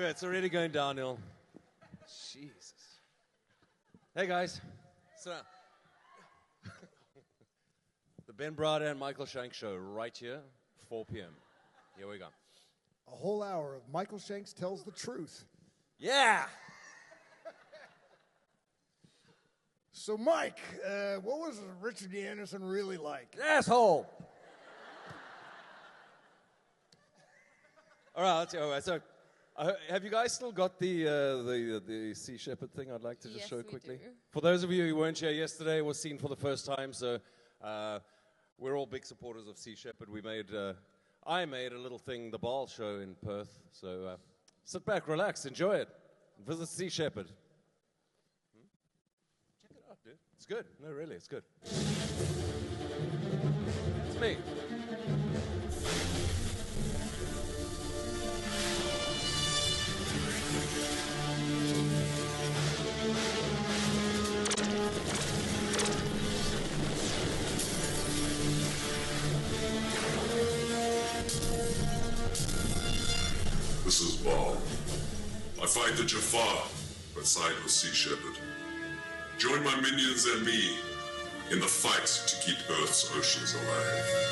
Yeah, it's already going downhill. Jesus. Hey, guys. So, the Ben Brada and Michael Shank Show right here, 4 p.m. Here we go. A whole hour of Michael Shanks Tells the Truth. Yeah! So, Mike, what was Richard D. Anderson really like? Asshole. All right, so have you guys still got the Sea Shepherd thing I'd like to just show quickly? Do. For those of you who weren't here yesterday, it was seen for the first time, so we're all big supporters of Sea Shepherd. I made a little thing, the Ball show in Perth, so sit back, relax, enjoy it. Visit Sea Shepherd. Check it out, dude. It's good. No, really, it's good. It's me. This is Ball. I fight the Jafar, but side with Sea Shepherd. Join my minions and me in the fight to keep Earth's oceans alive.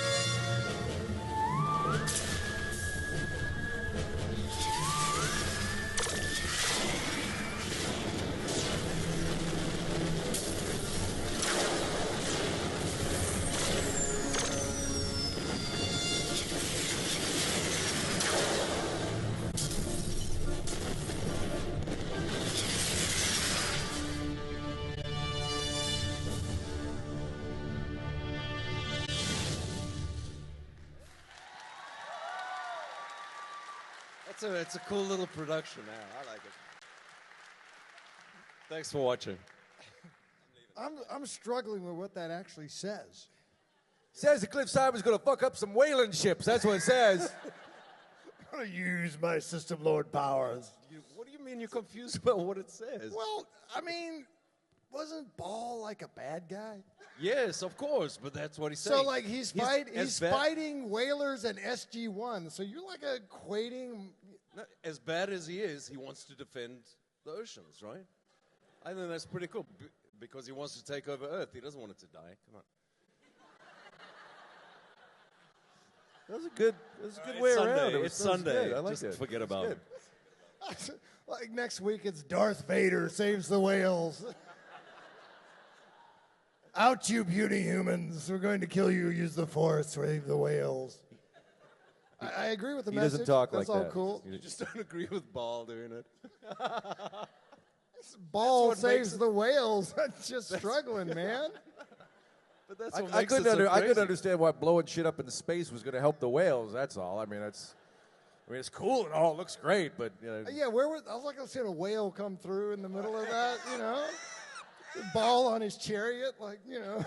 It's a cool little production now. I like it. Thanks for watching. I'm struggling with what that actually says. Says that Cliff Simon's going to fuck up some whaling ships. That's what it says. I'm going to use my system lord powers. What do you mean you're confused about what it says? Well, I mean, wasn't Ball like a bad guy? Yes, of course, but that's what he's saying. So, like, he's fighting whalers and SG-1. So you're, like, equating... No, as bad as he is, he wants to defend the oceans, right? I think that's pretty cool, because he wants to take over Earth. He doesn't want it to die. Come on. That's a good way around. It's Sunday. I like Just it. forget about it. Like, next week, it's Darth Vader saves the whales. Out, you puny humans. We're going to kill you. Use the Force. Save the whales. I agree with the message. He doesn't talk That's like all that. cool. You just don't agree with Ball doing it. Ball what saves makes it- the whales. I'm just struggling, man. But that's what I makes it couldn't so I couldn't crazy. understand why blowing shit up in space was going to help the whales. That's all. I mean, it's cool and all. It looks great, but you know. Yeah, I was like, I was seeing a whale come through in the middle of that, you know? Ball on his chariot, like, you know,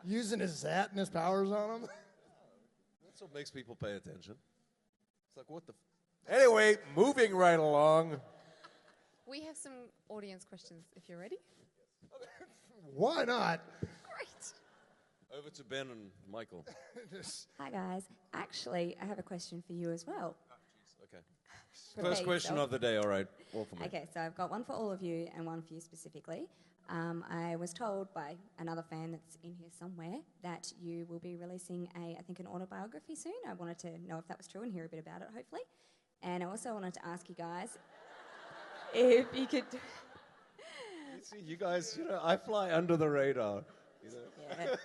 using his Zat and his powers on him. That's what makes people pay attention. It's like, what the... Anyway, moving right along. We have some audience questions if you're ready. Why not? Great. Over to Ben and Michael. Hi, guys. Actually, I have a question for you as well. Okay. Prepare First question yourself. of the day, all right. All for me. Okay, so I've got one for all of you and one for you specifically. I was told by another fan that's in here somewhere that you will be releasing I think an autobiography soon. I wanted to know if that was true and hear a bit about it, hopefully. And I also wanted to ask you guys if you could... See, you guys, I fly under the radar. Yeah.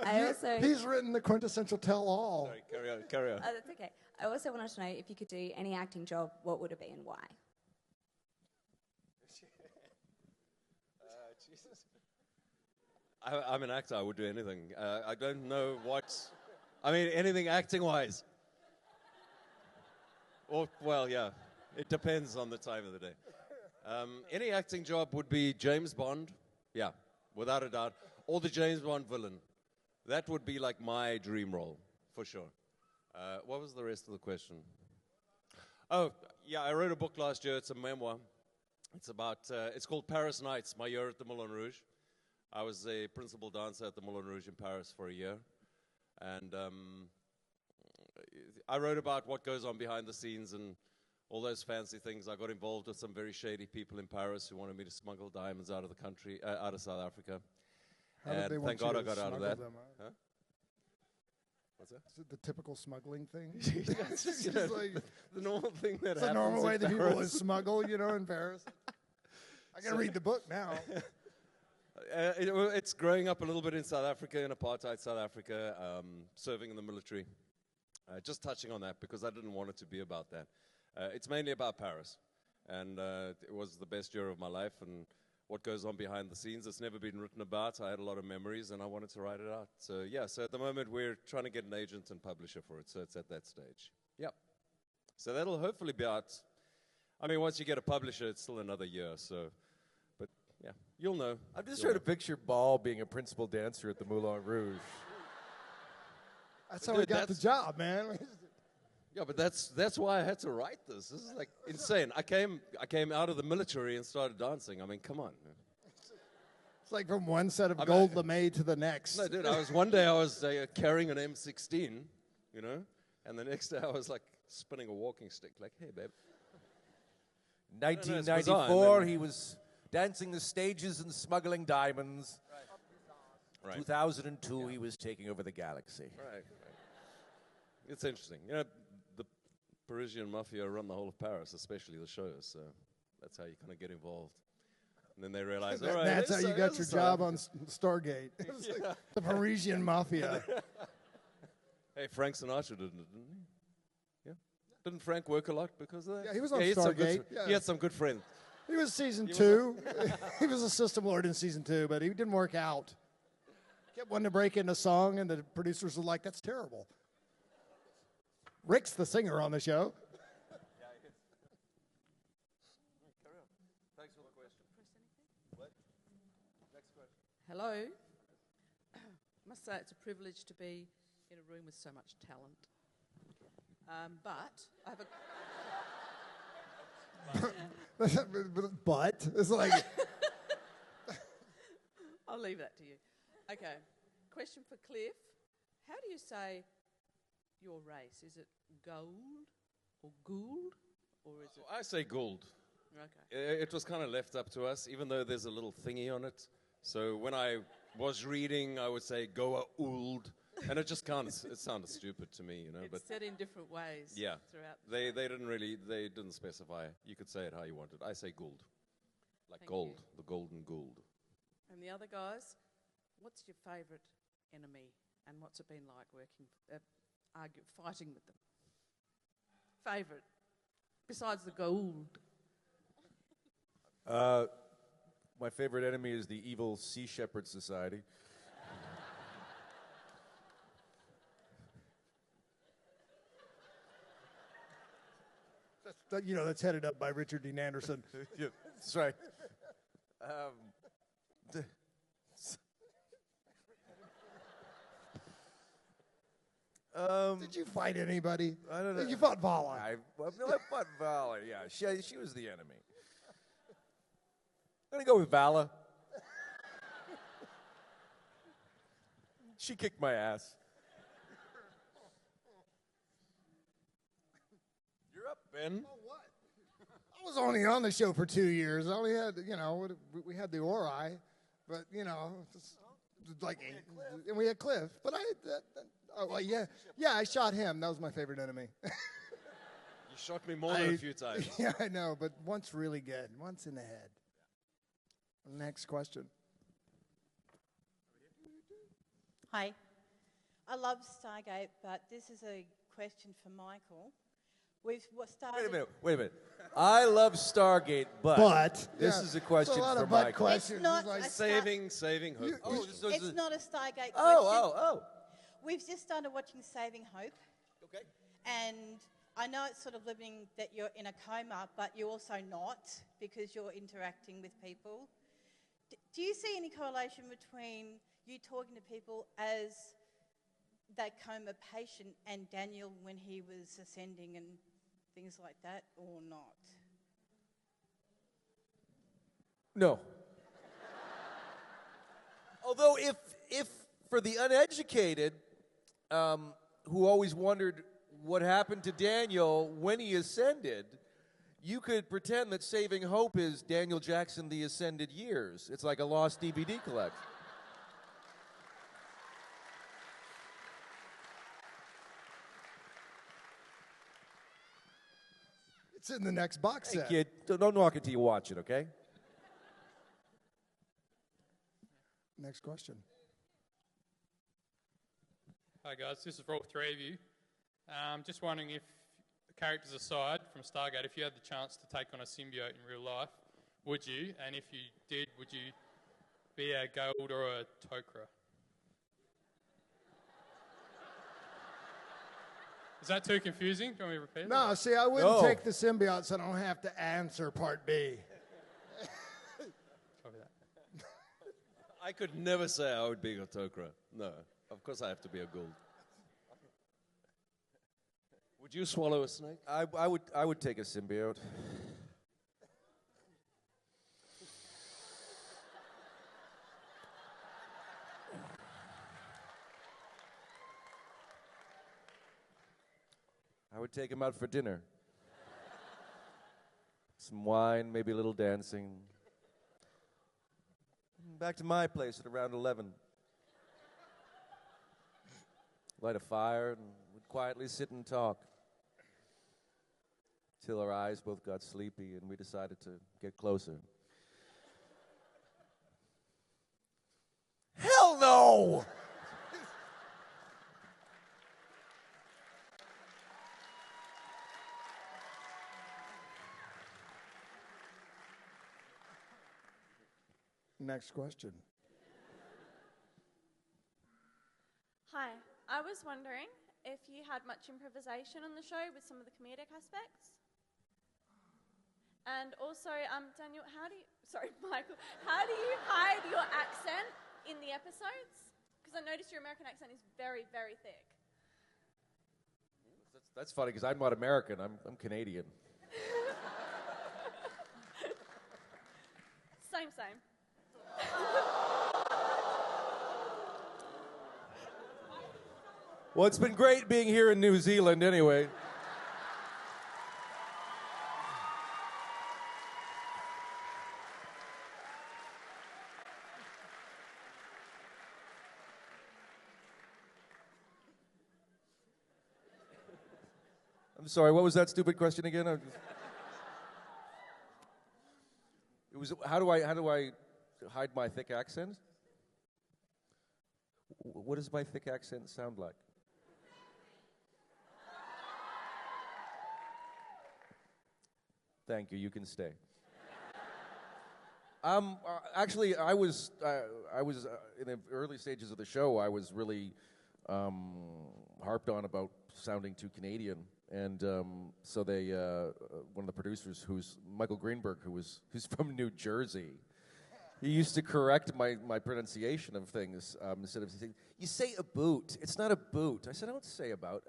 I also... He's written the quintessential tell-all. Sorry, carry on. Oh, that's okay. I also wanted to know if you could do any acting job, what would it be and why? Jesus. I'm an actor. I would do anything. I don't know what... I mean, anything acting-wise. Well, yeah. It depends on the time of the day. Any acting job would be James Bond. Yeah, without a doubt. Or the James Bond villain. That would be like my dream role, for sure. What was the rest of the question? Oh, yeah, I wrote a book last year. It's a memoir. It's called Paris Nights, My Year at the Moulin Rouge. I was a principal dancer at the Moulin Rouge in Paris for a year. And I wrote about what goes on behind the scenes and all those fancy things. I got involved with some very shady people in Paris who wanted me to smuggle diamonds out of the country, out of South Africa. How did And they want thank God you I to got out of smuggle that. them out? Huh? What's that? Is it the typical smuggling thing? It's just, you know, like, the normal thing that it's the happens normal way in that people would Paris. smuggle, you know, in Paris. I got to read the book now. It's growing up a little bit in South Africa, in apartheid South Africa, serving in the military. Just touching on that because I didn't want it to be about that. It's mainly about Paris. And it was the best year of my life. And what goes on behind the scenes, it's never been written about. I had a lot of memories and I wanted to write it out. So yeah, so at the moment we're trying to get an agent and publisher for it. So it's at that stage. Yep. So that'll hopefully be out. I mean, once you get a publisher, it's still another year. So, but yeah, you'll know. I'm just You'll trying to picture Ball being a principal dancer at the Moulin Rouge. That's how Dude, he got the that's- job, man. Yeah, but that's why I had to write this. This is like insane. I came out of the military and started dancing. I mean, come on. It's like from one set of I'm gold not- lame to the next. No, dude. One day I was carrying an M16, you know, and the next day I was like spinning a walking stick. Like, hey, babe. no, it's bizarre. 1994, And then- he was dancing the stages and smuggling diamonds. Right. 2002, he was taking over the galaxy. Right. It's interesting. You know, the Parisian mafia run the whole of Paris, especially the shows. So that's how you kind of get involved. And then they realize, all right, That's how you got your there's job South on Stargate. It was like the Parisian mafia. Hey, Frank Sinatra didn't he? Yeah. Didn't Frank work a lot because of that? Yeah, he was on he had some good Stargate, yeah. He had some good friends. He was season 2. He was a system lord in season 2, but he didn't work out. Kept wanting to break into song, and the producers were like, "That's terrible." Rick's the singer on the show. Thanks for the question. Hello. I must say it's a privilege to be in a room with so much talent. But I have a... But it's like, I'll leave that to you. Okay. Question for Cliff. How do you say your race? Is it gold or Gould? Or is it... I say Gould. Okay. It was kind of left up to us, even though there's a little thingy on it. So when I was reading, I would say Goa Ould, and it sounded stupid to me, you know. It's But said in different ways yeah, throughout the they didn't specify. You could say it how you wanted. I say Gould, like Thank gold, you. the golden Gould. And the other guys, what's your favourite enemy, and what's it been like fighting with them? Favourite, besides the Gould. My favorite enemy is the evil Sea Shepherd Society. that's headed up by Richard Dean Anderson. Yeah, that's right. Did you fight anybody? I don't know. You fought Vala. I fought Vala, yeah. She was the enemy. I'm going to go with Vala. She kicked my ass. You're up, Ben. I was only on the show for 2 years. I only had, we had the Ori, but, and we had Cliff. But I shot him. That was my favorite enemy. You shot me more than a few times. Yeah, I know, but once really good. Once in the head. Next question. Hi. I love Stargate, but this is a question for Michael. We've started... Wait a minute. I love Stargate, but this yeah, is a question it's a lot for of but Michael. questions. It's not It's like a Saving hope. It's not a Stargate question. Oh. We've just started watching Saving Hope. Okay. And I know it's sort of living that you're in a coma, but you're also not because you're interacting with people. Do you see any correlation between you talking to people as that coma patient and Daniel when he was ascending and things like that, or not? No. Although if for the uneducated, who always wondered what happened to Daniel when he ascended, you could pretend that Saving Hope is Daniel Jackson The Ascended Years. It's like a lost DVD collection. It's in the next box Hey, set. kid, don't knock it till you watch it, okay? Next question. Hi guys, this is for all three of you. Just wondering if, characters aside from Stargate, if you had the chance to take on a symbiote in real life, would you? And if you did, would you be a Gold or a Tok'ra? Is that too confusing? Do you want me to repeat it? No, see, I wouldn't take the symbiote so I don't have to answer part B. Copy that. I could never say I would be a Tok'ra. No, of course I have to be a Gould. Would you swallow a snake? I would take a symbiote. I would take him out for dinner. Some wine, maybe a little dancing. Back to my place at around 11. Light a fire and we'd quietly sit and talk. Till our eyes both got sleepy and we decided to get closer. Hell no! Next question. Hi, I was wondering if you had much improvisation on the show with some of the comedic aspects. And also, Daniel, Michael, how do you hide your accent in the episodes? Because I noticed your American accent is very, very thick. That's funny because I'm not American, I'm Canadian. Same. Well, it's been great being here in New Zealand anyway. I'm sorry, what was that stupid question again? It was how do I hide my thick accent? What does my thick accent sound like? Thank you. You can stay. Actually, I was in the early stages of the show. I was really harped on about sounding too Canadian, and so they one of the producers, who's Michael Greenberg, who's from New Jersey, he used to correct my pronunciation of things instead of saying, "You say a boot. It's not a boot." I said, "I don't say about.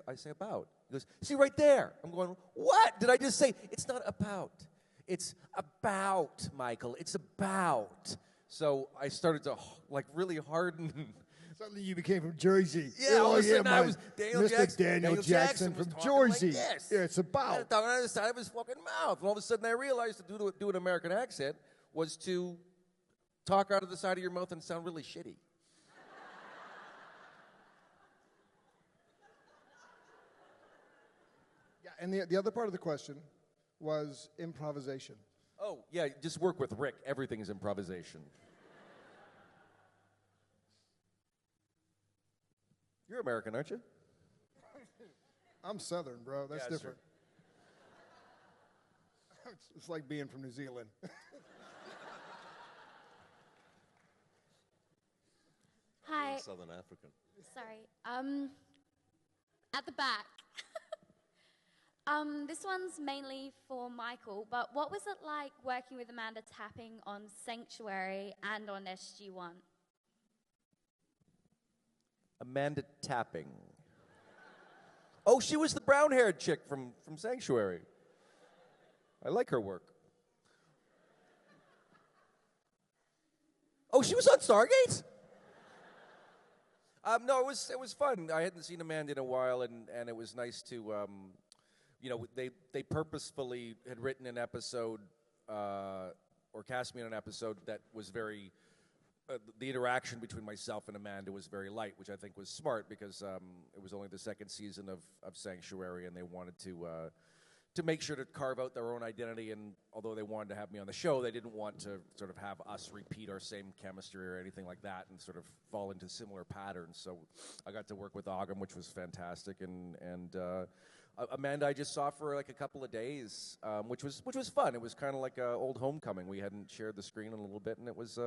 I say about." He goes, "See right there." I'm going, "What did I just say? It's not about. It's about, Michael. It's about." So I started to really harden. Suddenly you became from Jersey. Yeah, all of a sudden I was Mr. Daniel Jackson from Jersey. Like this. Yeah, it's about. Talking on the other side of his fucking mouth. And all of a sudden I realized to do an American accent was to talk out of the side of your mouth and sound really shitty. Yeah, and the other part of the question was improvisation. Oh, yeah, just work with Rick. Everything is improvisation. You're American, aren't you? I'm Southern, bro. That's Yeah, different. It's like being from New Zealand. Hi. Southern African. Sorry. At the back. This one's mainly for Michael, but what was it like working with Amanda Tapping on Sanctuary and on SG-1? Amanda Tapping. Oh, she was the brown-haired chick from Sanctuary. I like her work. Oh, she was on Stargate? No, it was fun. I hadn't seen Amanda in a while, and it was nice to they purposefully had written an episode or cast me in an episode that was very. The interaction between myself and Amanda was very light, which I think was smart because it was only the second season of Sanctuary, and they wanted to make sure to carve out their own identity. And although they wanted to have me on the show, they didn't want to sort of have us repeat our same chemistry or anything like that and sort of fall into similar patterns. So I got to work with Ogum, which was fantastic, and Amanda I just saw for like a couple of days, which was fun. It was kind of like an old homecoming. We hadn't shared the screen in a little bit, and it was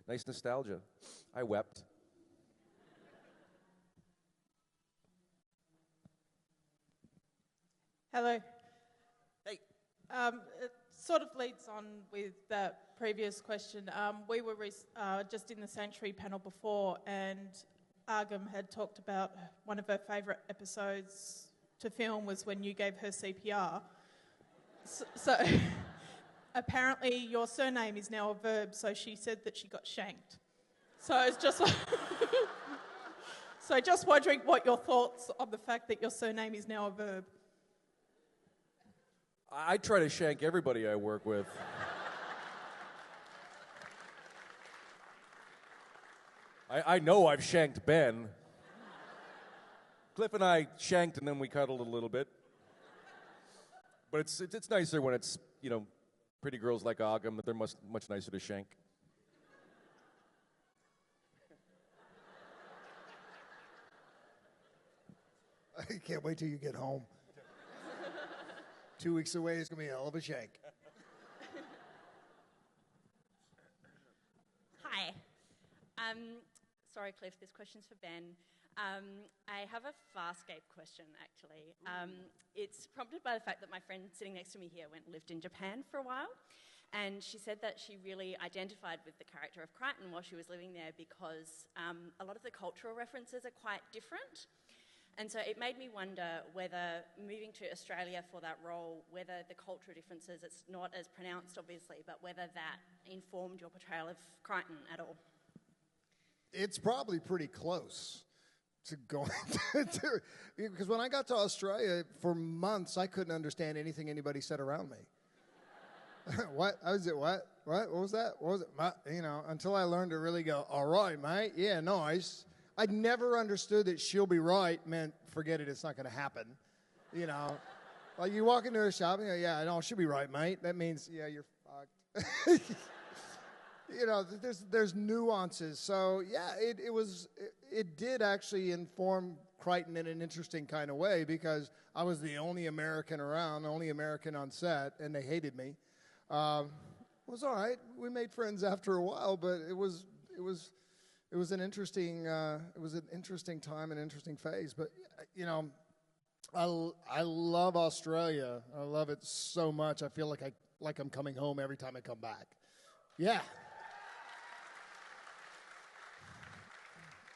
nice nostalgia. I wept. Hello. Hey. It sort of leads on with that previous question. We were just in the Sanctuary panel before, and Argam had talked about one of her favourite episodes to film was when you gave her CPR. So apparently your surname is now a verb, so she said that she got shanked. So it's just so just wondering what your thoughts on the fact that your surname is now a verb. I try to shank everybody I work with. I know I've shanked Ben. Cliff and I shanked and then we cuddled a little bit. But it's nicer when it's, pretty girls like Ogum, that they're much nicer to shank. I can't wait till you get home. 2 weeks away is going to be a hell of a shank. Hi. Sorry, Cliff, this question's for Ben. I have a Farscape question, actually. It's prompted by the fact that my friend sitting next to me here lived in Japan for a while, and she said that she really identified with the character of Crichton while she was living there because a lot of the cultural references are quite different. And so it made me wonder whether moving to Australia for that role, whether the cultural differences, it's not as pronounced obviously, but whether that informed your portrayal of Crichton at all. It's probably pretty close to going to, because when I got to Australia, for months, I couldn't understand anything anybody said around me. What? I was it, what? What was that? What was it? Until I learned to really go, all right, mate, yeah, nice. I'd never understood that she'll be right meant, forget it, it's not going to happen. Like you walk into a shop and you go, yeah, no, she'll be right, mate. That means, yeah, you're fucked. There's nuances. So yeah, it did actually inform Crichton in an interesting kind of way because I was the only American around, the only American on set, and they hated me. It was all right. We made friends after a while, but it was an interesting time, an interesting phase. But I love Australia. I love it so much. I feel like I'm coming home every time I come back. Yeah.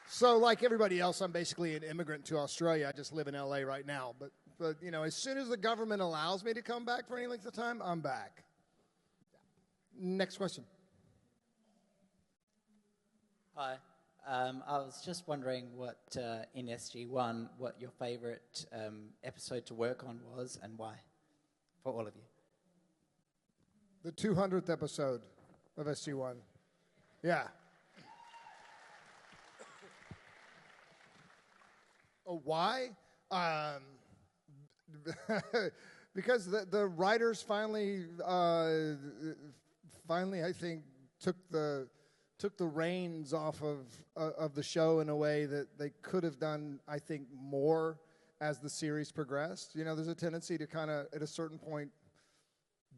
So like everybody else, I'm basically an immigrant to Australia. I just live in LA right now. But as soon as the government allows me to come back for any length of time, I'm back. Next question. Hi. I was just wondering what in SG1, what your favorite episode to work on was and why, for all of you. The 200th episode of SG1. Yeah. Oh, why? Because the writers finally, I think, took the reins off of the show in a way that they could have done, I think, more as the series progressed. There's a tendency to kind of, at a certain point,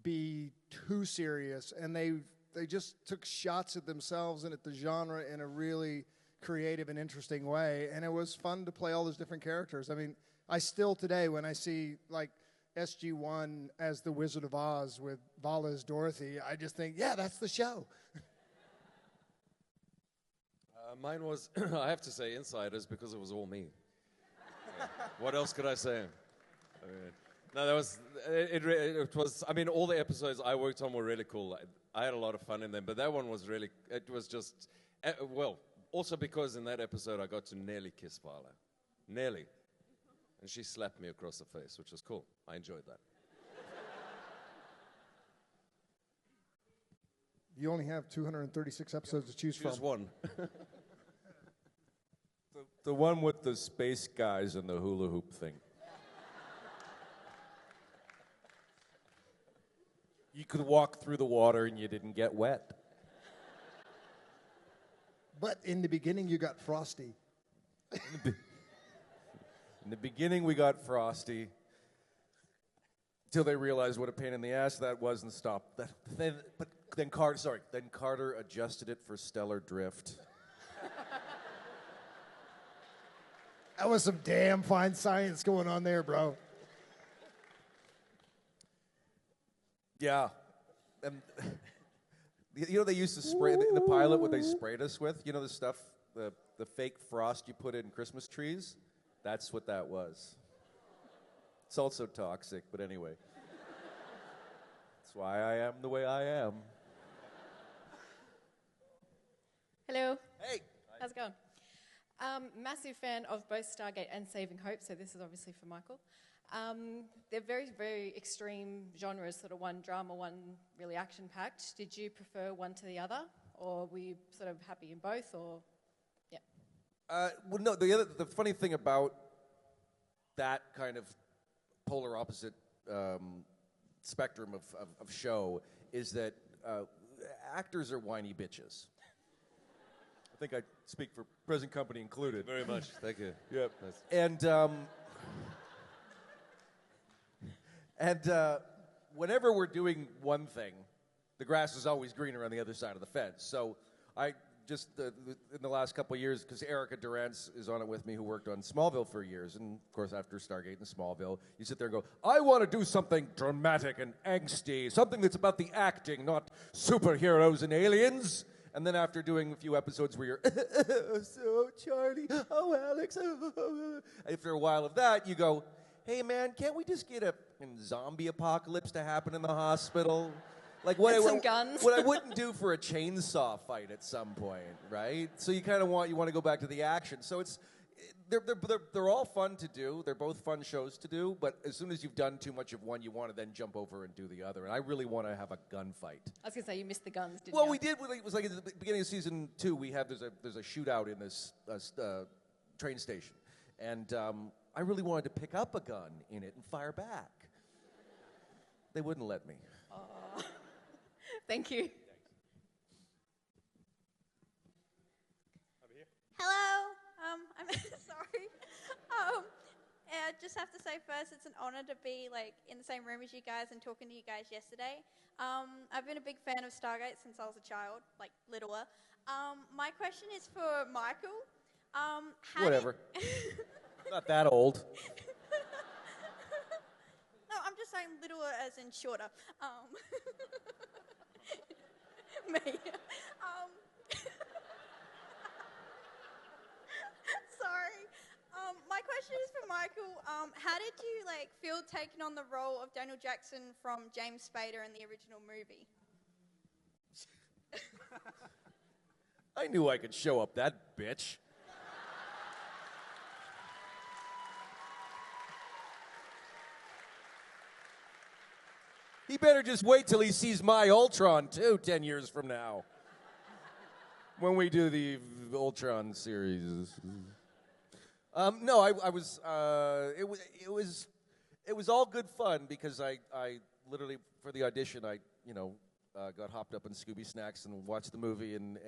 be too serious, and they just took shots at themselves and at the genre in a really creative and interesting way, and it was fun to play all those different characters. I mean, I still today, when I see like SG1 as the Wizard of Oz with Vala as Dorothy, I just think, yeah, that's the show. Mine was, I have to say, Insiders, because it was all me. What else could I say? No, that was, it was, I mean, all the episodes I worked on were really cool. I had a lot of fun in them, but that one was really, it was just, well, also because in that episode I got to nearly kiss Vala. Nearly. And she slapped me across the face, which was cool. I enjoyed that. You only have 236 episodes to choose from. Choose one. The one with the space guys and the hula hoop thing. You could walk through the water and you didn't get wet. But in the beginning, you got Frosty. In the beginning, we got Frosty. Till they realized what a pain in the ass that was and stopped. Then Carter adjusted it for stellar drift. That was some damn fine science going on there, bro. Yeah. And you know they used to spray in the pilot what they sprayed us with? You know the stuff, the fake frost you put in Christmas trees? That's what that was. It's also toxic, but anyway. That's why I am the way I am. Hello. Hey. How's it going? Massive fan of both Stargate and Saving Hope, so this is obviously for Michael. They're very, very extreme genres, sort of one drama, one really action-packed. Did you prefer one to the other, or were you sort of happy in both, or, yeah? Well, no, the funny thing about that kind of polar opposite spectrum of show is that actors are whiny bitches. I think I speak for present company included. Very much. Thank you. Yep. Nice. And whenever we're doing one thing, the grass is always greener on the other side of the fence. So I just, in the last couple of years, because Erica Durant's is on it with me, who worked on Smallville for years, and of course after Stargate and Smallville, you sit there and go, I want to do something dramatic and angsty, something that's about the acting, not superheroes and aliens. And then after doing a few episodes where you're, so Charlie, oh Alex, after a while of that, you go, hey man, can't we just get a zombie apocalypse to happen in the hospital? Like what some guns. what I wouldn't do for a chainsaw fight at some point, right? So you kind of want to go back to the action. So they're all fun to do. They're both fun shows to do. But as soon as you've done too much of one, you want to then jump over and do the other. And I really want to have a gunfight. I was going to say, you missed the guns, didn't Well, you? we did. It was like at the beginning of season 2. There's a shootout in this train station, and I really wanted to pick up a gun in it and fire back. They wouldn't let me. Thank you. Hello. I'm sorry. I just have to say first, it's an honor to be in the same room as you guys and talking to you guys yesterday. I've been a big fan of Stargate since I was a child, littler. My question is for Michael. Whatever. Not that old. No, I'm just saying littler as in shorter. Me. Sorry. My question is for Michael. How did you feel taking on the role of Daniel Jackson from James Spader in the original movie? I knew I could show up that bitch. He better just wait till he sees my Ultron, too, 10 years from now. When we do the Ultron series. No, I was, it was all good fun because I literally, for the audition, I got hopped up on Scooby Snacks and watched the movie and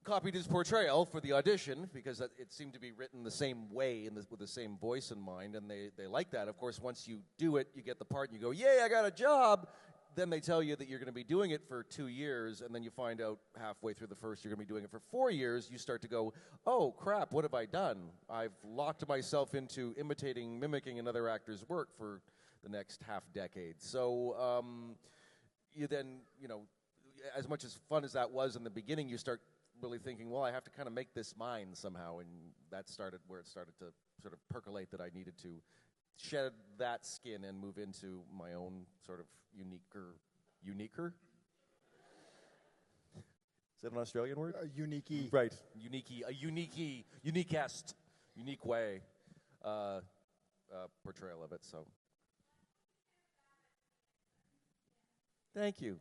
copied his portrayal for the audition because it seemed to be written the same way with the same voice in mind, and they like that. Of course, once you do it, you get the part and you go, yay, I got a job. Then they tell you that you're going to be doing it for 2 years, and then you find out halfway through the first you're going to be doing it for 4 years. You start to go, oh, crap, what have I done? I've locked myself into mimicking another actor's work for the next half decade. So you then, as much as fun as that was in the beginning, you start really thinking, well, I have to kind of make this mine somehow, and that started where it started to sort of percolate that I needed to shed that skin and move into my own sort of uniquer? Is that an Australian word? Unique-y. Right. Uniquest. unique way portrayal of it. So, thank you.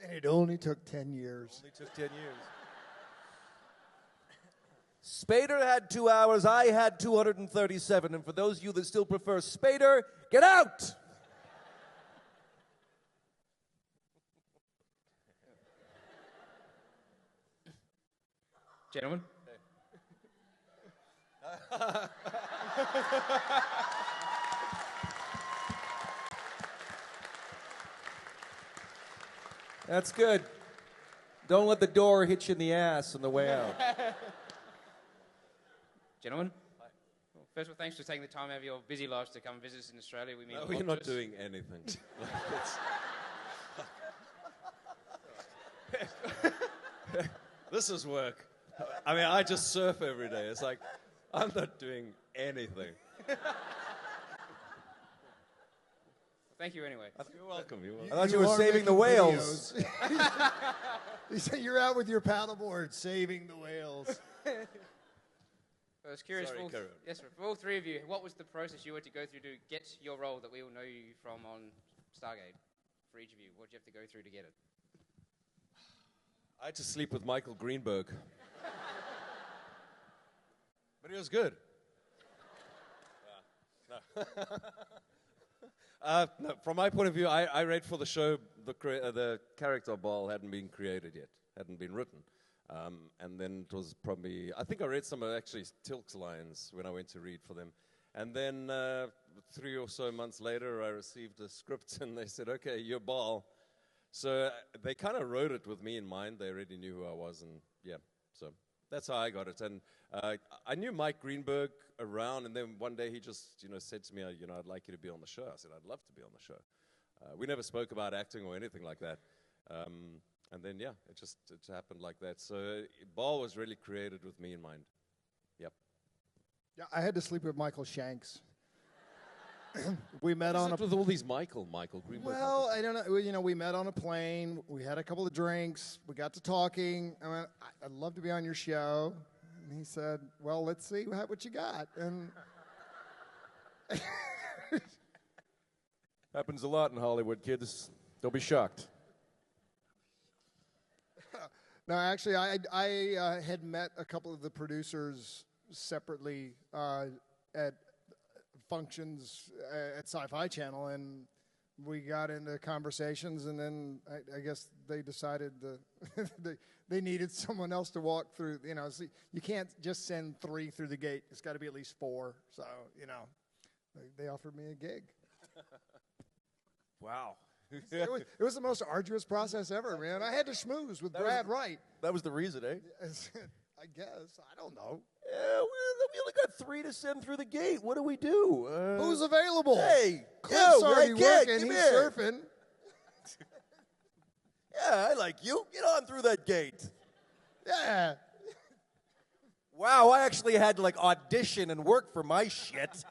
And it only took 10 years. Only took 10 years. Spader had 2 hours. I had 237. And for those of you that still prefer Spader, get out! Gentlemen. That's good. Don't let the door hit you in the ass on the way out. Gentlemen. Well, first of all, thanks for taking the time out of your busy lives to come visit us in Australia. We mean No, a lot we're to not us. doing anything. This is work. I mean, I just surf every day. It's like, I'm not doing anything. Thank you anyway. You're welcome. You're welcome. I thought you were saving the whales. He said you're out with your paddleboard saving the whales. I was curious, Sorry, carry on. yes, sir, for all three of you, what was the process you had to go through to get your role that we all know you from on Stargate? For each of you, what did you have to go through to get it? I had to sleep with Michael Greenberg. But he was good. No, from my point of view, I read for the show, the character Ball hadn't been created yet, hadn't been written. And then it was probably, I think I read some of actually Tilk's lines when I went to read for them. And then 3 or so months later, I received a script and they said, okay, you're Ball. So they kind of wrote it with me in mind. They already knew who I was, and yeah, so that's how I got it. And I knew Mike Greenberg around, and then one day he just, said to me, I'd like you to be on the show. I said, I'd love to be on the show. We never spoke about acting or anything like that. And then, yeah, it happened like that. So Ball was really created with me in mind. Yep. Yeah, I had to sleep with Michael Shanks. We met on with all these Michael Greenberg. Well, I don't know. We met on a plane. We had a couple of drinks. We got to talking. I went, I'd love to be on your show. And he said, well, let's see what you got. And Happens a lot in Hollywood, kids. Don't be shocked. no, actually, I had met a couple of the producers separately at functions at Sci-Fi Channel, and we got into conversations, and then I guess they decided they needed someone else to walk through. So you can't just send 3 through the gate. It's got to be at least 4. So they offered me a gig. Wow. It was the most arduous process ever, man. I had to schmooze with Brad Wright. That was the reason, eh? I guess. I don't know. Yeah, we only got 3 to send through the gate. What do we do? Who's available? Hey, Cliff's already kid, working. come He's here. surfing. Yeah, I like you. Get on through that gate. Yeah. Wow, I actually had to audition and work for my shit.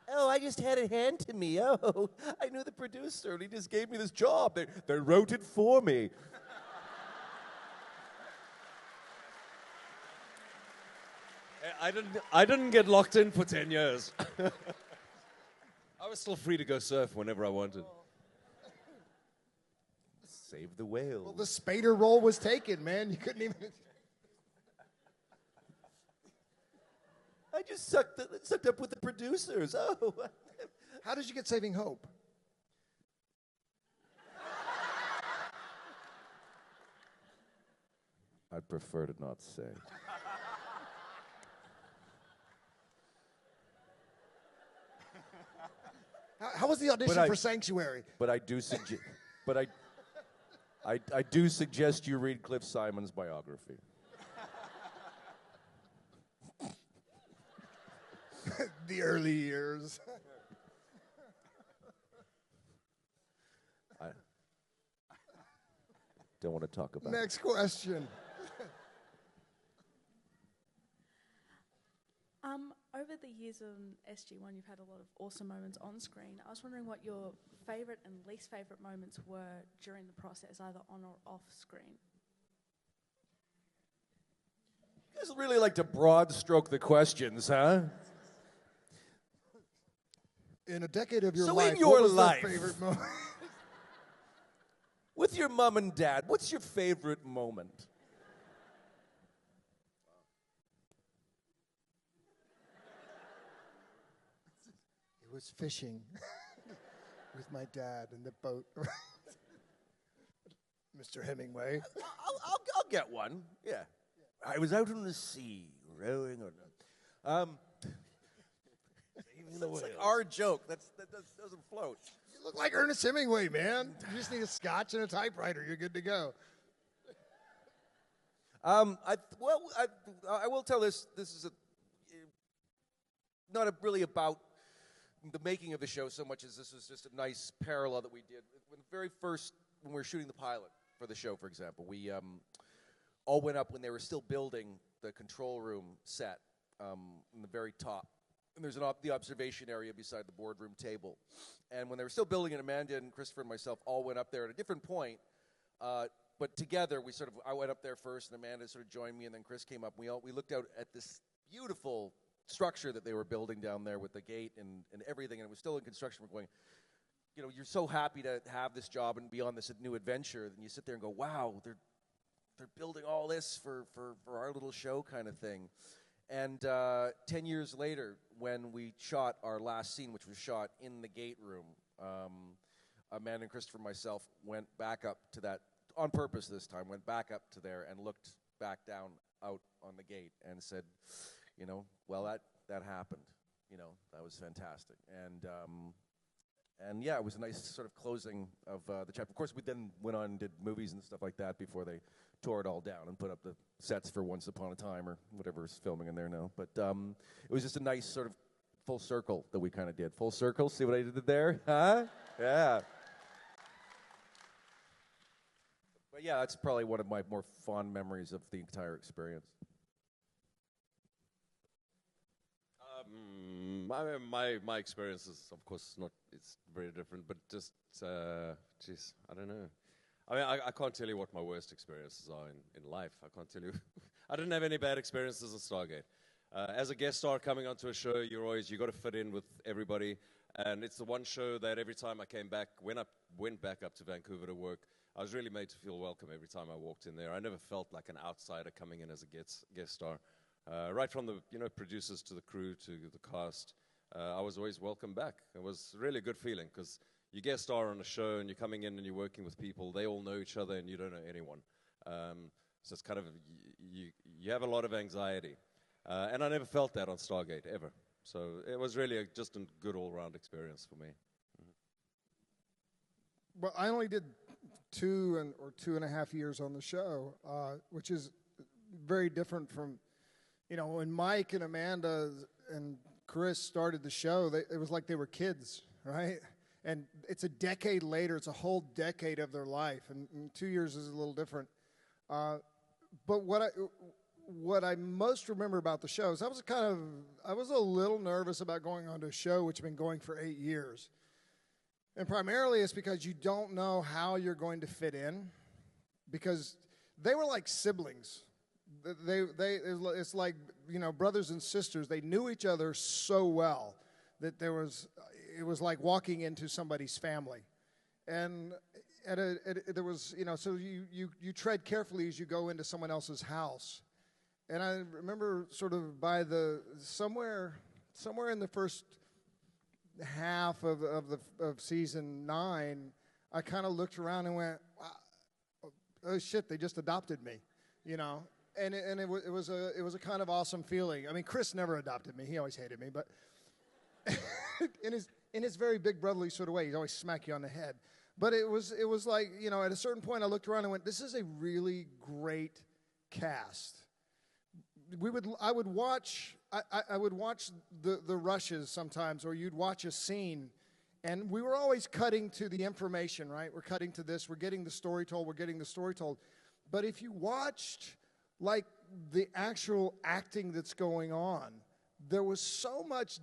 Oh, I just had it handed to me. Oh, I knew the producer, and he just gave me this job. They wrote it for me. I didn't get locked in for 10 years. I was still free to go surf whenever I wanted. Save the whales. Well, the Spader role was taken, man. You couldn't even. I just sucked up with the producers. Oh. How did you get Saving Hope? I'd prefer to not say. How was the audition for Sanctuary? But I do suggest. But I do suggest you read Cliff Simon's biography. The early years. I don't want to talk about it. Next question. Over the years on SG1, you've had a lot of awesome moments on screen. I was wondering what your favourite and least favourite moments were during the process, either on or off screen. guys really like to broad stroke the questions, huh? In a decade of your So life, in your what was life, the favorite moment? with your mom and dad, what's your favorite moment? It was fishing with my dad in the boat. Mr. Hemingway. I'll get one. Yeah. I was out on the sea, rowing on. It's like our joke. That doesn't float. You look like Ernest Hemingway, man. You just need a scotch and a typewriter. You're good to go. I will tell this. This is not really about the making of the show so much as this was just a nice parallel that we did. When we were shooting the pilot for the show, for example, we all went up when they were still building the control room set in the very top. And there's the observation area beside the boardroom table. And when they were still building it, Amanda and Christopher and myself all went up there at a different point. But together, I went up there first, and Amanda sort of joined me, and then Chris came up. We looked out at this beautiful structure that they were building down there with the gate and everything, and it was still in construction. We're going, you're so happy to have this job and be on this new adventure, and you sit there and go, wow, they're building all this for our little show kind of thing. And 10 years later, when we shot our last scene, which was shot in the gate room, Amanda and Christopher and myself went back up to that, on purpose this time, went back up to there and looked back down out on the gate and said, well, that happened. That was fantastic. And yeah, it was a nice sort of closing of the chapter. Of course, we then went on and did movies and stuff like that before they tore it all down and put up the sets for Once Upon a Time or whatever's filming in there now. But it was just a nice sort of full circle that we kind of did. Full circle, see what I did there? Huh? Yeah. But yeah, that's probably one of my more fond memories of the entire experience. My experience is, of course, it's very different, but just, I don't know. I mean, I can't tell you what my worst experiences are in life. I can't tell you. I didn't have any bad experiences at Stargate. As a guest star coming onto a show, you got to fit in with everybody, and it's the one show that every time I came back, went back up to Vancouver to work, I was really made to feel welcome every time I walked in there. I never felt like an outsider coming in as a guest star. Right from the producers to the crew to the cast, I was always welcome back. It was really a good feeling because you guest star on a show and you're coming in and you're working with people. They all know each other and you don't know anyone. So it's kind of you have a lot of anxiety, and I never felt that on Stargate ever. So it was really just a good all-round experience for me. Well, I only did 2 or 2.5 years on the show, which is very different from. When Mike and Amanda and Chris started the show, it was like they were kids, right? And it's a decade later. It's a whole decade of their life, and 2 years is a little different. But what I most remember about the show is I was a little nervous about going on to a show which had been going for 8 years. And primarily it's because you don't know how you're going to fit in, because they were like siblings. It's like, brothers and sisters. They knew each other so well that it was like walking into somebody's family. And there was, so you tread carefully as you go into someone else's house. And I remember sort of somewhere in the first half of season 9, I kind of looked around and went, wow, oh shit, they just adopted me, And it was a kind of awesome feeling. I mean, Chris never adopted me; he always hated me. But in his very big brotherly sort of way, he'd always smack you on the head. But it was like, at a certain point, I looked around and went, "This is a really great cast." I would watch the rushes sometimes, or you'd watch a scene, and we were always cutting to the information, right? We're cutting to this. We're getting the story told. But if you watched like the actual acting that's going on, there was so much.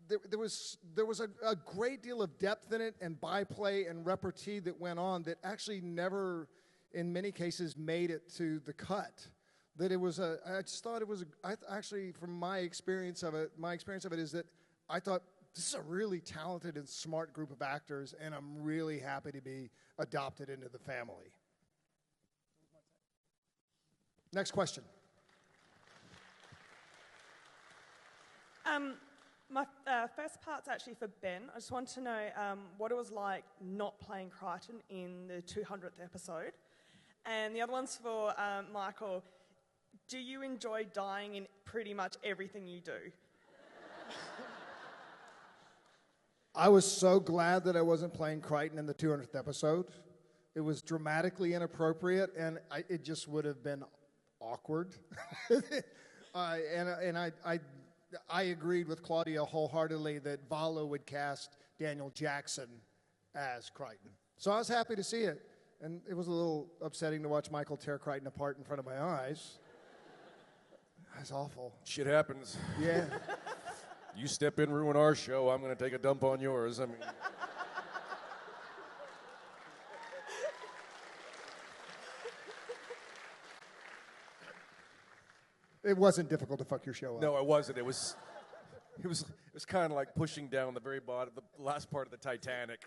There was a great deal of depth in it, and byplay and repartee that went on that actually never, in many cases, made it to the cut. that it was I just thought it was actually, from my experience of it is that I thought this is a really talented and smart group of actors, and I'm really happy to be adopted into the family. Next question. My first part's actually for Ben. I just want to know what it was like not playing Crichton in the 200th episode. And the other one's for Michael. Do you enjoy dying in pretty much everything you do? I was so glad that I wasn't playing Crichton in the 200th episode. It was dramatically inappropriate, and it just would have been awkward. I agreed with Claudia wholeheartedly that Vala would cast Daniel Jackson as Crichton. So I was happy to see it. And it was a little upsetting to watch Michael tear Crichton apart in front of my eyes. That's awful. Shit happens. Yeah. You step in, ruin our show, I'm going to take a dump on yours. I mean... It wasn't difficult to fuck your show up. No, it wasn't. It was kind of like pushing down the very bottom, the last part of the Titanic.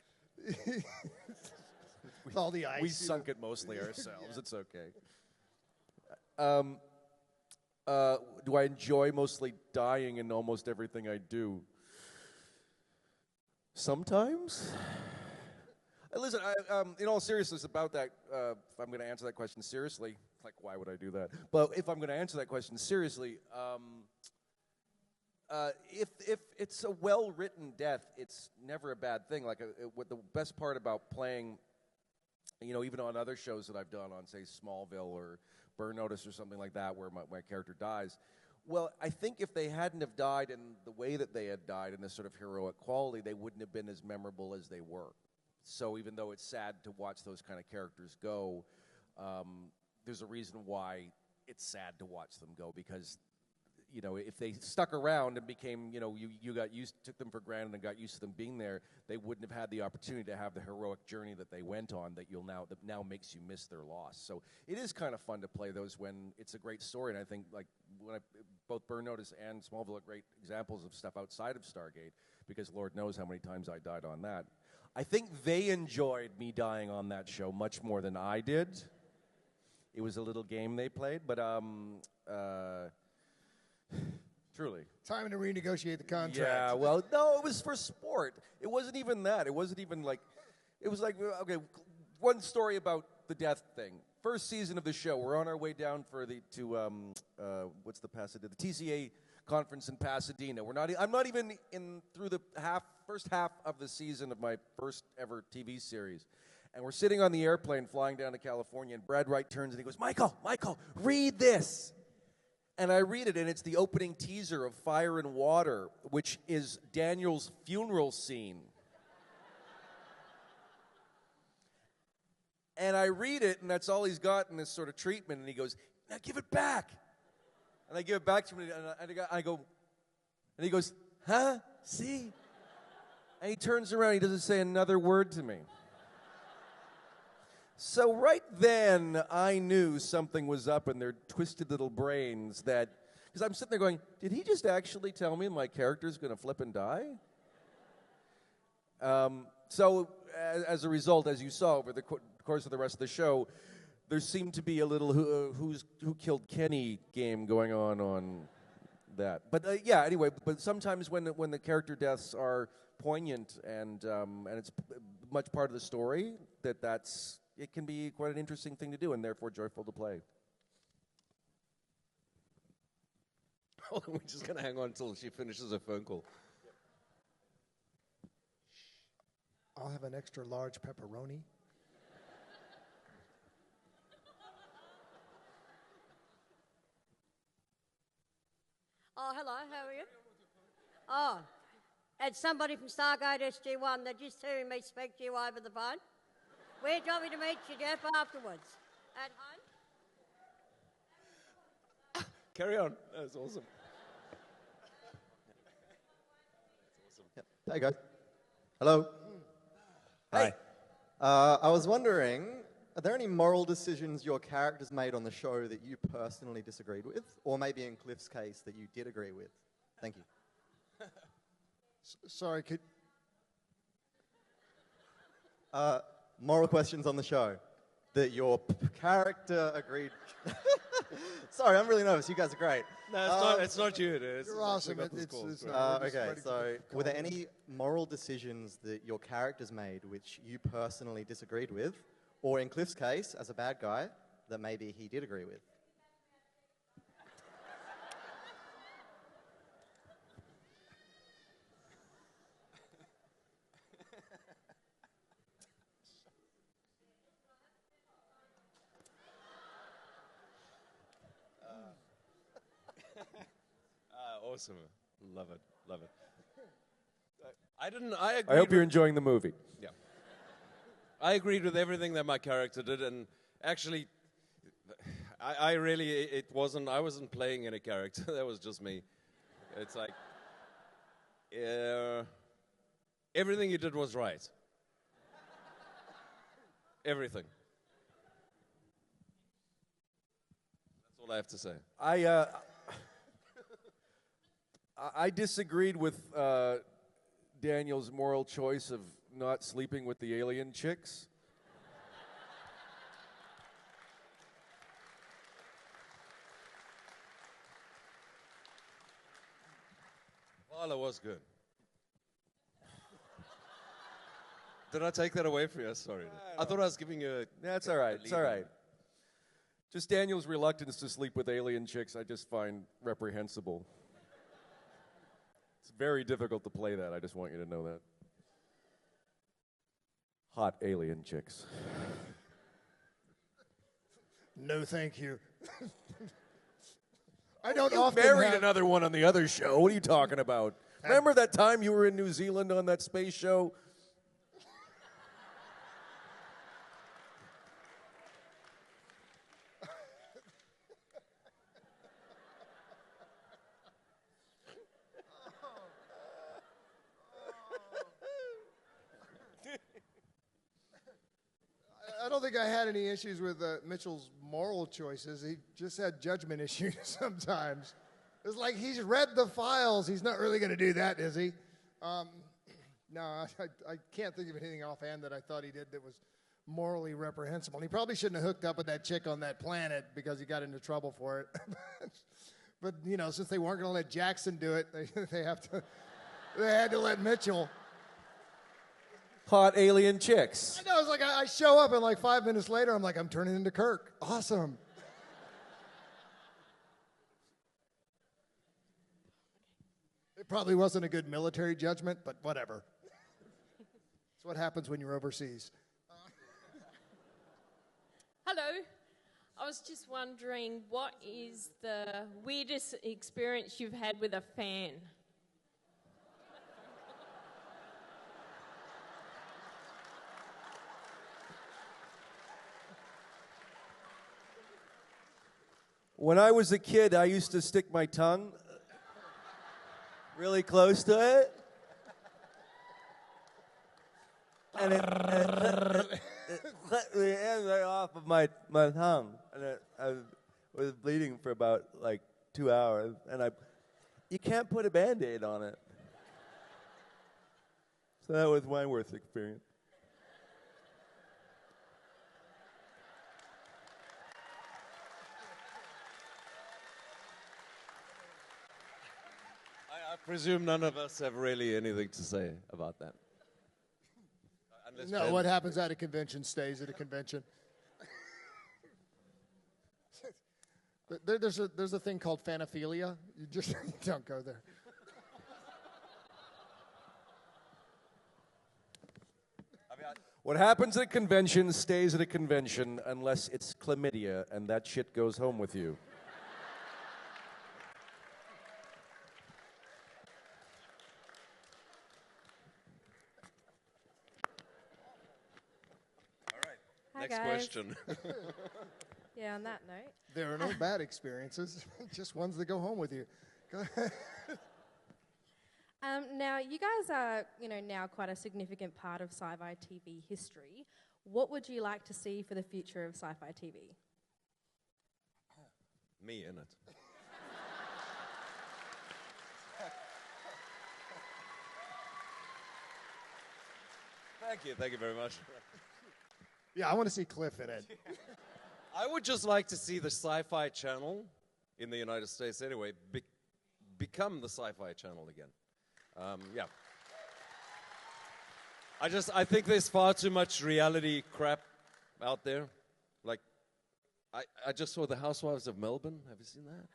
All the ice. We sunk it mostly ourselves. Yeah. It's okay. Do I enjoy mostly dying in almost everything I do? Sometimes. Listen, in all seriousness about that, if I'm going to answer that question seriously, like, why would I do that? But if I'm going to answer that question seriously, if it's a well-written death, it's never a bad thing. Like, what the best part about playing, even on other shows that I've done on, say, Smallville or Burn Notice or something like that, where my character dies, well, I think if they hadn't have died in the way that they had died, in this sort of heroic quality, they wouldn't have been as memorable as they were. So even though it's sad to watch those kind of characters go, there's a reason why it's sad to watch them go, because, if they stuck around and became, you took them for granted and got used to them being there, they wouldn't have had the opportunity to have the heroic journey that they went on that now makes you miss their loss. So it is kind of fun to play those when it's a great story, and I think both Burn Notice and Smallville are great examples of stuff outside of Stargate, because Lord knows how many times I died on that. I think they enjoyed me dying on that show much more than I did. It was a little game they played, but truly. Time to renegotiate the contract. Yeah, well, no, it was for sport. It wasn't even that. It wasn't even like, it was like, okay, one story about the death thing. First season of the show, we're on our way down for the TCA conference in Pasadena. I'm not even through the first half of the season of my first ever TV series. And we're sitting on the airplane flying down to California, and Brad Wright turns and he goes, Michael, read this. And I read it, and it's the opening teaser of Fire and Water, which is Daniel's funeral scene. And I read it, and that's all he's got in this sort of treatment, and he goes, now give it back. And I give it back to him, and I go, and he goes, huh? See? And he turns around, he doesn't say another word to me. So right then, I knew something was up in their twisted little brains, because I'm sitting there going, did he just actually tell me my character's going to flip and die? So as a result, as you saw over the course of the rest of the show, there seemed to be a little who killed Kenny game going on that. But anyway, but sometimes when the character deaths are poignant and it's much part of the story, it can be quite an interesting thing to do, and therefore joyful to play. We're just going to hang on until she finishes her phone call. I'll have an extra large pepperoni. Oh, hello, how are you? Oh, it's somebody from Stargate SG-1. They're just hearing me speak to you over the phone. Where do you want me to meet you, Jeff, afterwards? At home? Carry on. That's awesome. Yep. Hey, guys. Hello. Hi. I was wondering, Are there any moral decisions your characters made on the show that you personally disagreed with? Or maybe in Cliff's case that you did agree with? Thank you. Sorry, could... Moral questions on the show that your character agreed... Sorry, I'm really nervous. You guys are great. No, it's not you. It is. You're awesome. It's not, okay, so were there any moral decisions that your characters made which you personally disagreed with? Or in Cliff's case, as a bad guy, that maybe he did agree with? Awesome. Love it. Love it. I agreed I hope you're with- enjoying the movie. Yeah. I agreed with everything that my character did, and actually, I wasn't playing any character. That was just me. It's like, everything you did was right. Everything. That's all I have to say. I disagreed with Daniel's moral choice of not sleeping with the alien chicks. Vala was good. Did I take that away from you? Sorry. I thought I was giving you a... That's all right. It's all right. Just Daniel's reluctance to sleep with alien chicks, I just find reprehensible. It's very difficult to play that. I just want you to know that. Hot alien chicks. No, thank you. I don't You often married have... another one on the other show. What are you talking about? Remember that time you were in New Zealand on that space show? I don't think I had any issues with Mitchell's moral choices. He just had judgment issues sometimes. It's like he's read the files. He's not really going to do that, is he? No, I can't think of anything offhand that I thought he did that was morally reprehensible. He probably shouldn't have hooked up with that chick on that planet because he got into trouble for it. But, you know, since they weren't going to let Jackson do it, they had to let Mitchell. Hot alien chicks. I know, it's like I show up and like 5 minutes later, I'm like, I'm turning into Kirk. Awesome. It probably wasn't a good military judgment, but whatever. It's what happens when you're overseas. Hello. I was just wondering, what is the weirdest experience you've had with a fan? When I was a kid, I used to stick my tongue really close to it. And it cut the end right off of my tongue. And I was bleeding for about like 2 hours. And you can't put a Band-Aid on it. So that was my worst experience. I presume none of us have really anything to say about that. Unless No, Ben- what happens at a convention stays at a convention. But there's a thing called fanophilia. You just you don't go there. What happens at a convention stays at a convention unless it's chlamydia, and that shit goes home with you. Hi, Next guys. question. Yeah, on that note. There are no bad experiences, just ones that go home with you. Go ahead. Now, you guys are, now quite a significant part of sci-fi TV history. What would you like to see for the future of sci-fi TV? Me in it. Thank you very much. Yeah, I want to see Cliff in it. I would just like to see the Sci-Fi Channel in the United States anyway become the Sci-Fi Channel again. Yeah. I think there's far too much reality crap out there. Like, I just saw The Housewives of Melbourne. Have you seen that?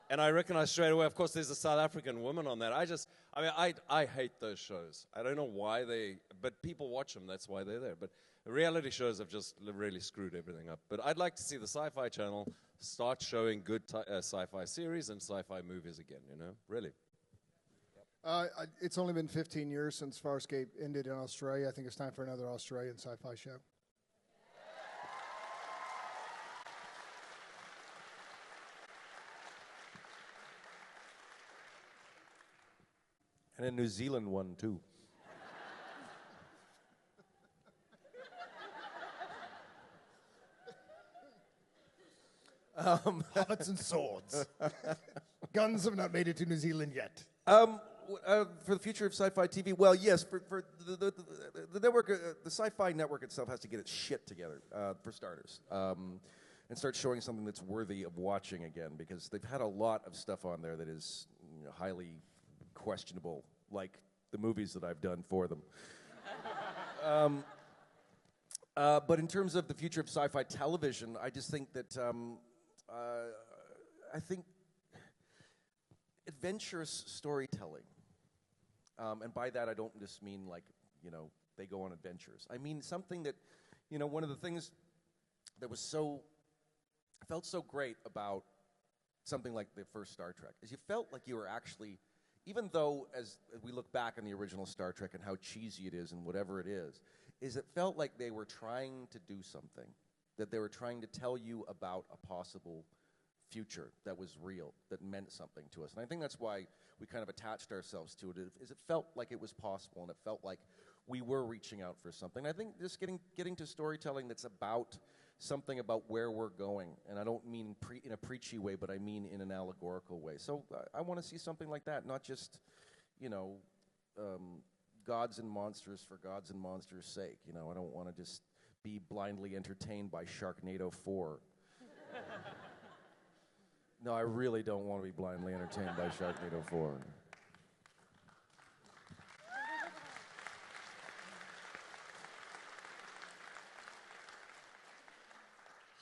And I recognize straight away, of course, there's a South African woman on that. I hate those shows. I don't know why but people watch them, that's why they're there. But the reality shows have just really screwed everything up. But I'd like to see the Sci-Fi Channel start showing good sci-fi series and sci-fi movies again, really. It's only been 15 years since Farscape ended in Australia. I think it's time for another Australian sci-fi show. And a New Zealand one, too. Hobbits and swords. Guns have not made it to New Zealand yet. For the future of sci-fi TV, well, yes, for the network, the Sci-Fi Network itself has to get its shit together, for starters, and start showing something that's worthy of watching again, because they've had a lot of stuff on there that is highly questionable, like the movies that I've done for them. But in terms of the future of sci-fi television, I just think that I think adventurous storytelling, and by that I don't just mean like they go on adventures. I mean something that one of the things that felt so great about something like the first Star Trek is you felt like you were actually, even though as we look back on the original Star Trek and how cheesy it is and whatever it is it felt like they were trying to do something, that they were trying to tell you about a possible future that was real, that meant something to us. And I think that's why we kind of attached ourselves to it, is it felt like it was possible, and it felt like we were reaching out for something. I think just getting to storytelling that's about something about where we're going, and I don't mean in a preachy way, but I mean in an allegorical way. So I want to see something like that, not just, gods and monsters for gods and monsters' sake. I don't want to just be blindly entertained by Sharknado 4. No, I really don't want to be blindly entertained by Sharknado 4.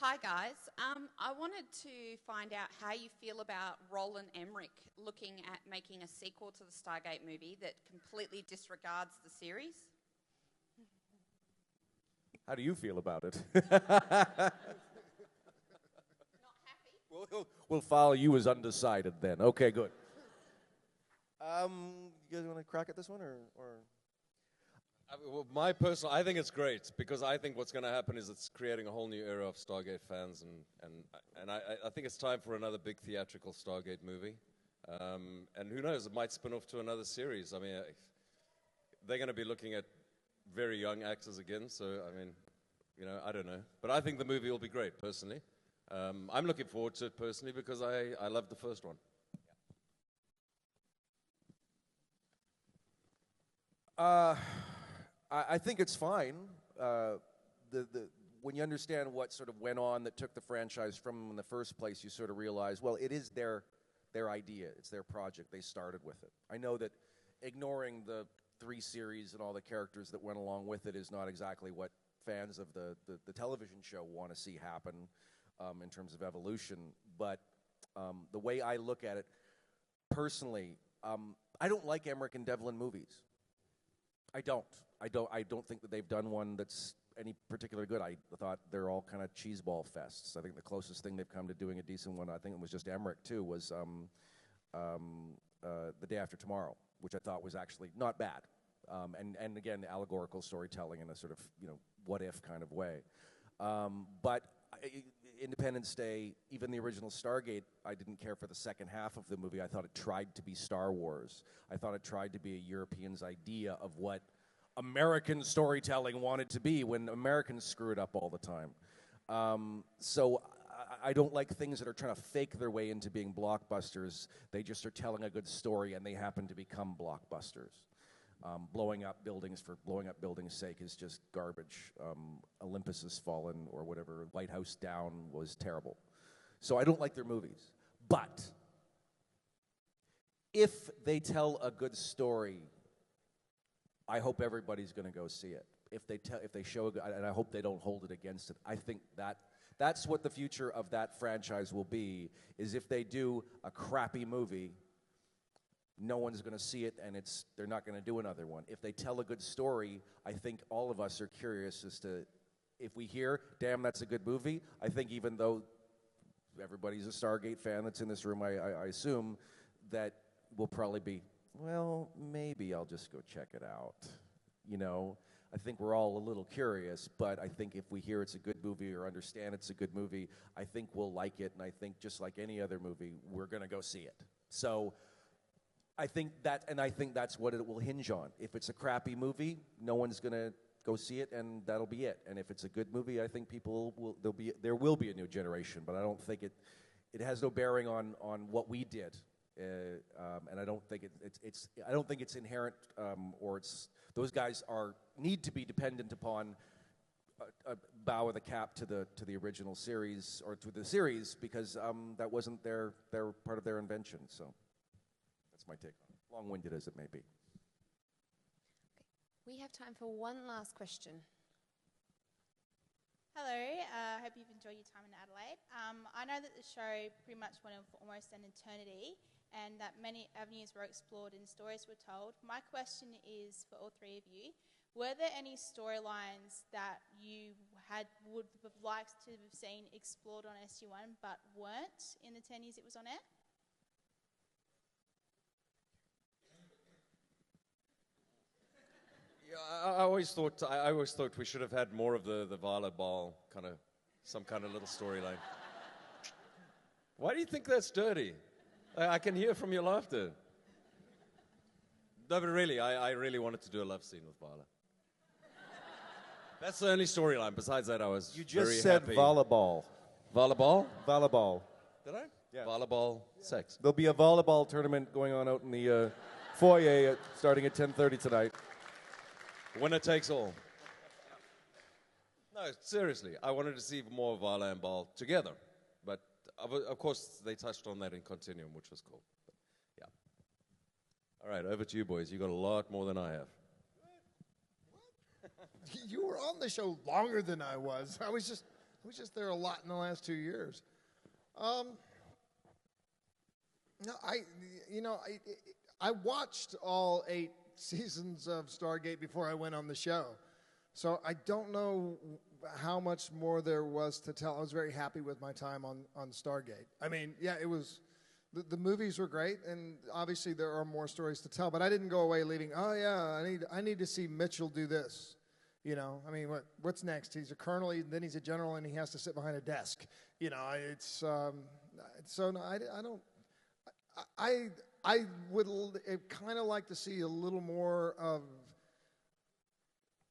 Hi guys, I wanted to find out how you feel about Roland Emmerich looking at making a sequel to the Stargate movie that completely disregards the series. How do you feel about it? We'll follow you as undecided then. Okay, good. You guys want to crack at this one, or? I think it's great, because I think what's going to happen is it's creating a whole new era of Stargate fans, and I think it's time for another big theatrical Stargate movie. And who knows, it might spin off to another series. I mean, they're going to be looking at very young actors again, so I mean, I don't know. But I think the movie will be great, personally. I'm looking forward to it personally because I loved the first one. I think it's fine. When you understand what sort of went on that took the franchise from them in the first place, you sort of realize, well, it is their idea. It's their project. They started with it. I know that ignoring the 3 series and all the characters that went along with it is not exactly what fans of the television show want to see happen in terms of evolution. But the way I look at it, personally, I don't like Emmerich and Devlin movies. I don't think that they've done one that's any particularly good. I thought they're all kind of cheeseball fests. I think the closest thing they've come to doing a decent one, I think it was just Emmerich too, was The Day After Tomorrow, which I thought was actually not bad. And again, allegorical storytelling in a sort of what if kind of way. But Independence Day, even the original Stargate, I didn't care for the second half of the movie. I thought it tried to be Star Wars. I thought it tried to be a European's idea of what American storytelling wanted to be when Americans screw it up all the time. So I don't like things that are trying to fake their way into being blockbusters. They just are telling a good story, and they happen to become blockbusters. Blowing up buildings for blowing up buildings' sake is just garbage. Olympus Has Fallen or whatever, Lighthouse Down was terrible. So I don't like their movies. But if they tell a good story, I hope everybody's going to go see it. If they show a good, and I hope they don't hold it against it. I think that's what the future of that franchise will be, is if they do a crappy movie, no one's going to see it, and they're not going to do another one. If they tell a good story, I think all of us are curious as to, if we hear, damn, that's a good movie, I think even though everybody's a Stargate fan that's in this room, I assume that will probably be, well, maybe I'll just go check it out. You know, I think we're all a little curious, but I think if we hear it's a good movie or understand it's a good movie, I think we'll like it, and I think just like any other movie, we're going to go see it. So I think that's what it will hinge on. If it's a crappy movie, no one's going to go see it, and that'll be it. And if it's a good movie, I think there will be a new generation, but I don't think it has no bearing on what we did. And I don't think it's inherent, or those guys need to be dependent upon a bow of the cap to the original series or to the series, because that wasn't their part of their invention. So that's my take on it, long-winded as it may be. We have time for one last question. Hello, I hope you've enjoyed your time in Adelaide. I know that the show pretty much went on for almost an eternity, and that many avenues were explored and stories were told. My question is for all three of you: were there any storylines that you would have liked to have seen explored on SG1 but weren't in the 10 years it was on air? I always thought we should have had more of the Vala Ball some kind of little storyline. Why do you think that's dirty? I can hear from your laughter. No, but really, I really wanted to do a love scene with Vala. That's the only storyline. Besides that, I was You just very said happy. volleyball. Volleyball? Volleyball. Did I? Yeah. Volleyball sex. There'll be a volleyball tournament going on out in the foyer starting at 10:30 tonight. Winner takes all. No, seriously, I wanted to see more Vala and Ball together. But, of course, they touched on that in Continuum, which was cool. But, yeah. All right, over to you, boys. You got a lot more than I have. You were on the show longer than I was. I was just there a lot in the last 2 years. I watched all 8 seasons of Stargate before I went on the show. So I don't know how much more there was to tell. I was very happy with my time on Stargate. I mean, yeah, it was, the movies were great, and obviously there are more stories to tell, but I didn't go away leaving, oh yeah, I need to see Mitchell do this. You know, I mean, what's next? He's a colonel, then he's a general, and he has to sit behind a desk. You know, it's, so no, I don't, I would kind of like to see a little more of,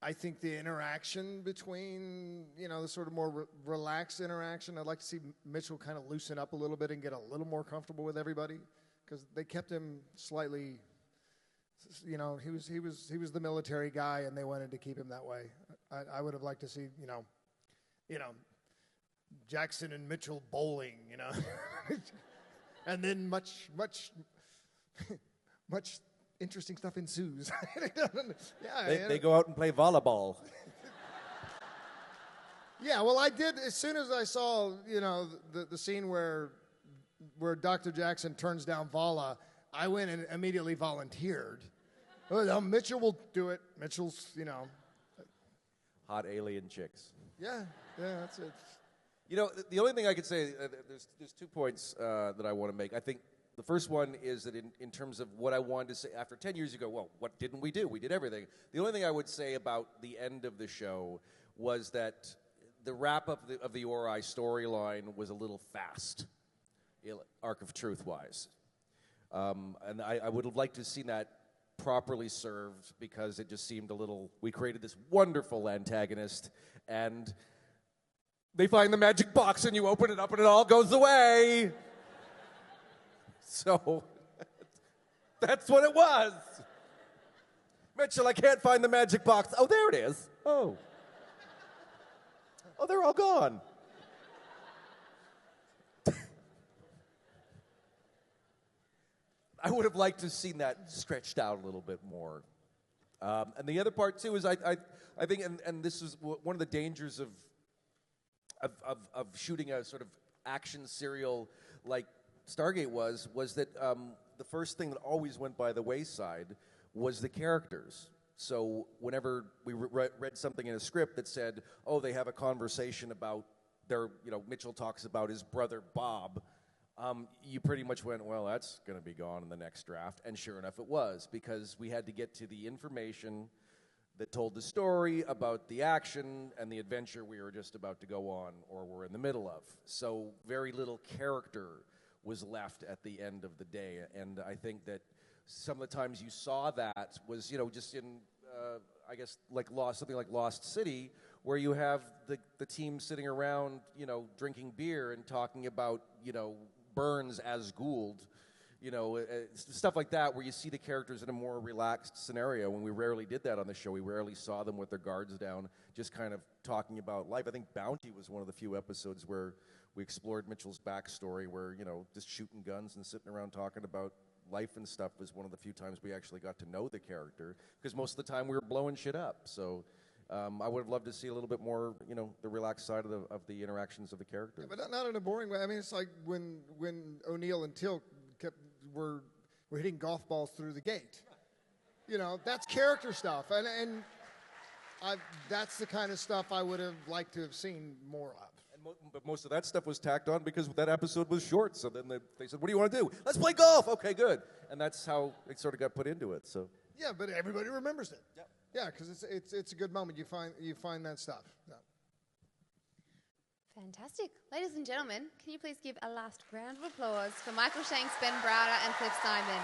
I think, the interaction between, the sort of more relaxed interaction. I'd like to see Mitchell kind of loosen up a little bit and get a little more comfortable with everybody, because they kept him slightly, he was the military guy, and they wanted to keep him that way. I would have liked to see, Jackson and Mitchell bowling, and then much interesting stuff ensues. They go out and play volleyball. Yeah, well, I did, as soon as I saw, the scene where Dr. Jackson turns down Vala, I went and immediately volunteered. Well, Mitchell will do it. Mitchell's, Hot alien chicks. Yeah, that's it. The only thing I could say, there's 2 points that I want to make. I think the first one is that in terms of what I wanted to say, after 10 years ago, well, what didn't we do? We did everything. The only thing I would say about the end of the show was that the wrap-up of the Ori storyline was a little fast, Arc of Truth-wise. And I would have liked to have seen that properly served because it just seemed a little. We created this wonderful antagonist, and they find the magic box, and you open it up, and it all goes away. So that's what it was. Mitchell, I can't find the magic box. Oh, there it is. Oh, they're all gone. I would have liked to have seen that stretched out a little bit more. And the other part, too, is I think, and this is one of the dangers of shooting a sort of action serial like Stargate was that the first thing that always went by the wayside was the characters. So whenever we read something in a script that said, oh, they have a conversation about Mitchell talks about his brother Bob, you pretty much went, well, that's going to be gone in the next draft. And sure enough, it was, because we had to get to the information that told the story about the action and the adventure we were just about to go on or were in the middle of. So very little character was left at the end of the day. And I think that some of the times you saw that was, just in, I guess, something like Lost City, where you have the team sitting around, drinking beer and talking about, Burns as Gould, stuff like that, where you see the characters in a more relaxed scenario. When we rarely did that on the show, we rarely saw them with their guards down, just kind of talking about life. I think Bounty was one of the few episodes where we explored Mitchell's backstory, where, just shooting guns and sitting around talking about life and stuff was one of the few times we actually got to know the character, because most of the time we were blowing shit up. So I would have loved to see a little bit more, the relaxed side of the interactions of the characters. Yeah, but not in a boring way. I mean, it's like when O'Neill and Teal were hitting golf balls through the gate. That's character stuff, and that's the kind of stuff I would have liked to have seen more of. But most of that stuff was tacked on because that episode was short. So then they said, what do you want to do? Let's play golf. Okay, good. And that's how it sort of got put into it. So yeah, but everybody remembers it. Yep. Yeah, because it's a good moment. You find that stuff. Yeah. Fantastic. Ladies and gentlemen, can you please give a last round of applause for Michael Shanks, Ben Browder, and Cliff Simon?